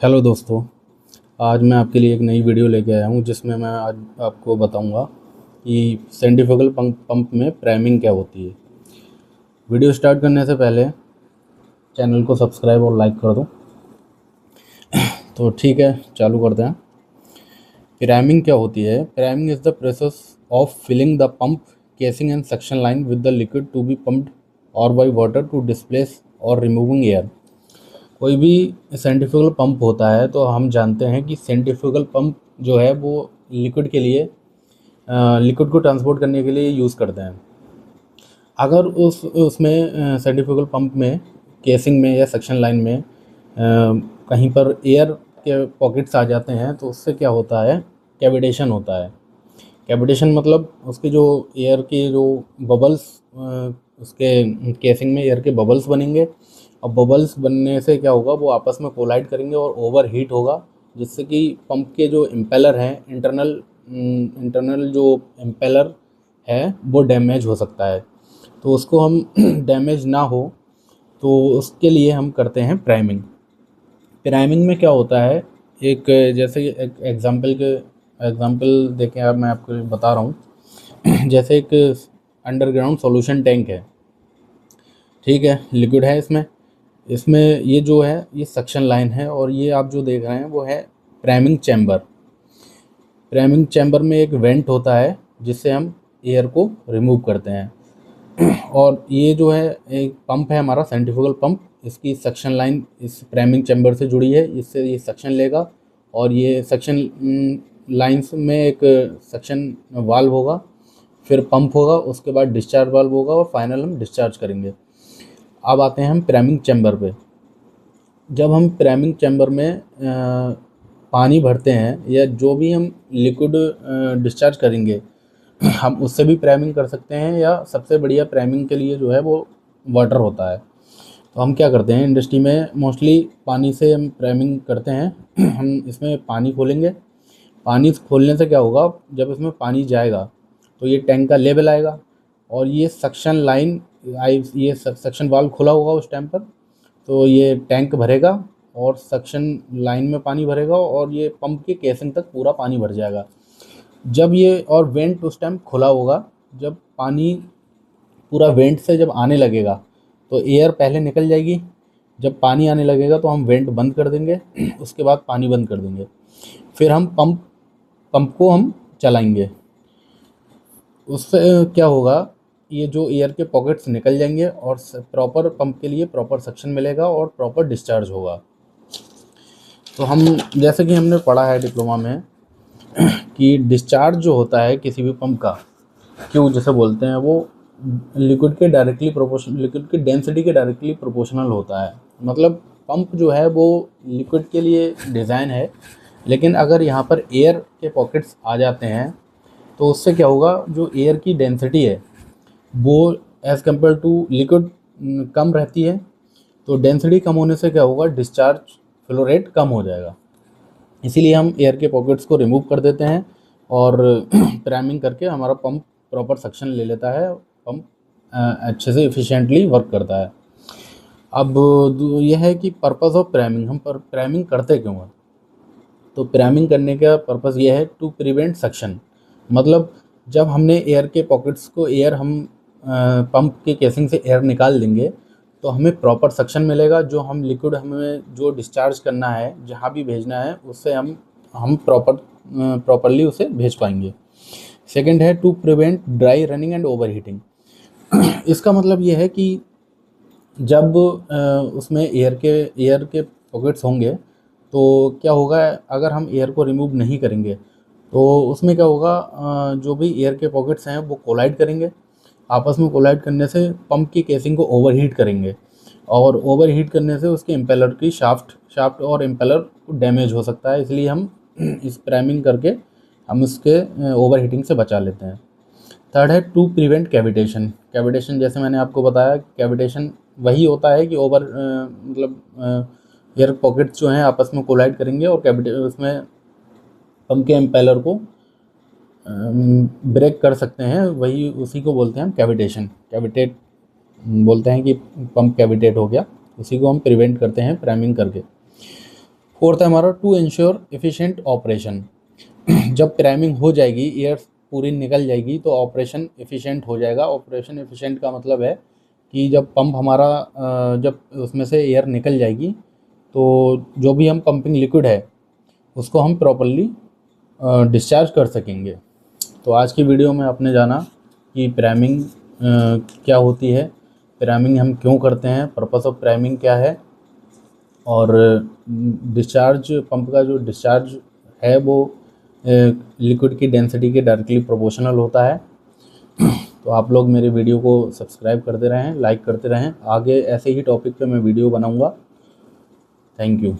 Hello दोस्तों। आज मैं आपके लिए एक नई वीडियो लेके आया हूँ जिसमें मैं आज आपको बताऊँगा कि सेंट्रीफ्यूगल पंप में प्राइमिंग क्या होती है। वीडियो स्टार्ट करने से पहले चैनल को सब्सक्राइब और लाइक कर दो। तो ठीक है, चालू करते हैं। प्राइमिंग क्या होती है? Priming is the process of filling the pump casing and suction line with the liquid to be pumped और बाई वाटर टू डिस्प्लेस और रिमूविंग एयर। कोई भी सेंट्रीफ्यूगल पंप होता है तो हम जानते हैं कि सेंट्रीफ्यूगल पंप जो है वो लिक्विड के लिए लिक्विड को ट्रांसपोर्ट करने के लिए यूज़ करते हैं। अगर उसमें सेंट्रीफ्यूगल पंप में केसिंग में या सक्शन लाइन में कहीं पर एयर के पॉकेट्स आ जाते हैं तो उससे क्या होता है, कैविटेशन होता है। कैविटेशन मतलब उसके जो एयर के जो बबल्स, उसके केसिंग में एयर के बबल्स बनेंगे और बबल्स बनने से क्या होगा, वो आपस में कोलाइड करेंगे और ओवर हीट होगा, जिससे कि पंप के जो इम्पेलर हैं, इंटरनल जो इम्पेलर है वो डैमेज हो सकता है। तो उसको हम डैमेज ना हो तो उसके लिए हम करते हैं प्राइमिंग। प्राइमिंग में क्या होता है, एक जैसे एक एग्जांपल देके अब मैं आपको बता रहा हूँ। जैसे एक अंडरग्राउंड सॉल्यूशन टैंक है, ठीक है, लिक्विड है इसमें। इसमें ये जो है ये सक्शन लाइन है और ये आप जो देख रहे हैं वो है प्राइमिंग चैम्बर। प्राइमिंग चैम्बर में एक वेंट होता है जिससे हम एयर को रिमूव करते हैं। और ये जो है एक पंप है हमारा सेंट्रीफ्यूगल पंप, इसकी सक्शन लाइन इस प्राइमिंग चैम्बर से जुड़ी है, इससे ये सक्शन लेगा और ये सक्शन लाइंस में एक सक्शन वाल्व होगा, फिर पंप होगा, उसके बाद डिस्चार्ज वाल्व होगा और फाइनल हम डिस्चार्ज करेंगे। अब आते हैं हम प्राइमिंग चैम्बर पे। जब हम प्राइमिंग चैम्बर में पानी भरते हैं या जो भी हम लिक्विड डिस्चार्ज करेंगे, हम उससे भी प्राइमिंग कर सकते हैं, या सबसे बढ़िया प्राइमिंग के लिए जो है वो वाटर होता है। तो हम क्या करते हैं, इंडस्ट्री में मोस्टली पानी से हम प्राइमिंग करते हैं। हम इसमें पानी खोलेंगे, पानी खोलने से क्या होगा, जब इसमें पानी जाएगा तो ये टैंक का लेवल आएगा और ये सक्शन लाइन ये सक्शन वाल्व खुला होगा उस टाइम पर, तो ये टैंक भरेगा और सक्शन लाइन में पानी भरेगा और ये पंप के केसिंग तक पूरा पानी भर जाएगा। जब ये और वेंट उस टाइम खुला होगा, जब पानी पूरा वेंट से जब आने लगेगा तो एयर पहले निकल जाएगी। जब पानी आने लगेगा तो हम वेंट बंद कर देंगे। उसके बाद पानी बंद कर देंगे, फिर हम पंप को हम चलाएंगे। उससे क्या होगा, ये जो एयर के पॉकेट्स निकल जाएंगे और प्रॉपर पंप के लिए प्रॉपर सक्शन मिलेगा और प्रॉपर डिस्चार्ज होगा। तो हम जैसे कि हमने पढ़ा है डिप्लोमा में कि डिस्चार्ज जो होता है किसी भी पंप का, क्यों जैसे बोलते हैं, वो लिक्विड की डेंसिटी के डायरेक्टली प्रोपोर्शनल होता है। मतलब पंप जो है वो लिक्विड के लिए डिज़ाइन है, लेकिन अगर यहाँ पर एयर के पॉकेट्स आ जाते हैं तो उससे क्या होगा, जो एयर की डेंसिटी है वो एज़ कम्पेयर टू लिक्विड कम रहती है। तो डेंसिटी कम होने से क्या होगा, डिस्चार्ज फ्लो रेट कम हो जाएगा। इसीलिए हम एयर के पॉकेट्स को रिमूव कर देते हैं और प्राइमिंग करके हमारा पंप प्रॉपर सक्शन ले लेता है, पंप अच्छे से एफिशिएंटली वर्क करता है। अब यह है कि पर्पस ऑफ प्राइमिंग, हम प्राइमिंग करते क्यों हैं। तो प्राइमिंग करने का पर्पस ये है टू प्रिवेंट सक्शन। मतलब जब हमने एयर के पॉकेट्स को हम पंप के केसिंग से एयर निकाल देंगे तो हमें प्रॉपर सक्शन मिलेगा। जो हम लिक्विड हमें जो डिस्चार्ज करना है, जहाँ भी भेजना है, उससे हम प्रॉपरली उसे भेज पाएंगे। सेकंड है to prevent dry running and over heating. इसका मतलब ये है कि जब उसमें एयर के पॉकेट्स होंगे तो क्या होगा, अगर हम एयर को रिमूव नहीं करेंगे तो उसमें क्या होगा, जो भी एयर के पॉकेट्स हैं वो कोलाइड करेंगे। आपस में कोलाइड करने से पंप की केसिंग को ओवरहीट करेंगे और ओवरहीट करने से उसके इम्पेलर की शाफ्ट और इम्पेलर डैमेज हो सकता है। इसलिए हम इस प्राइमिंग करके हम इसके ओवरहीटिंग से बचा लेते हैं। थर्ड है टू प्रिवेंट कैविटेशन। कैविटेशन जैसे मैंने आपको बताया, कैविटेशन वही होता है कि मतलब एयर पॉकेट्स जो हैं आपस में कोलाइड करेंगे और कैविटे उसमें पंप के इम्पेलर को ब्रेक कर सकते हैं, वही उसी को बोलते हैं हम कैविटेशन। कैविटेट बोलते हैं कि पंप कैविटेट हो गया, उसी को हम प्रिवेंट करते हैं प्राइमिंग करके। फोर्थ है हमारा टू इंश्योर एफिशिएंट ऑपरेशन। जब प्राइमिंग हो जाएगी, एयर पूरी निकल जाएगी, तो ऑपरेशन एफिशिएंट हो जाएगा। ऑपरेशन एफिशिएंट का मतलब है कि जब पंप हमारा जब उसमें से एयर निकल जाएगी, तो जो भी हम पंपिंग लिक्विड है उसको हम प्रॉपरली डिस्चार्ज कर सकेंगे। तो आज की वीडियो में आपने जाना कि प्राइमिंग क्या होती है, प्राइमिंग हम क्यों करते हैं, पर्पस ऑफ प्राइमिंग क्या है, और डिस्चार्ज पंप का जो डिस्चार्ज है वो लिक्विड की डेंसिटी के डायरेक्टली प्रोपोर्शनल होता है। तो आप लोग मेरे वीडियो को सब्सक्राइब करते रहें, लाइक करते रहें। आगे ऐसे ही टॉपिक पे मैं वीडियो बनाऊंगा। Thank you.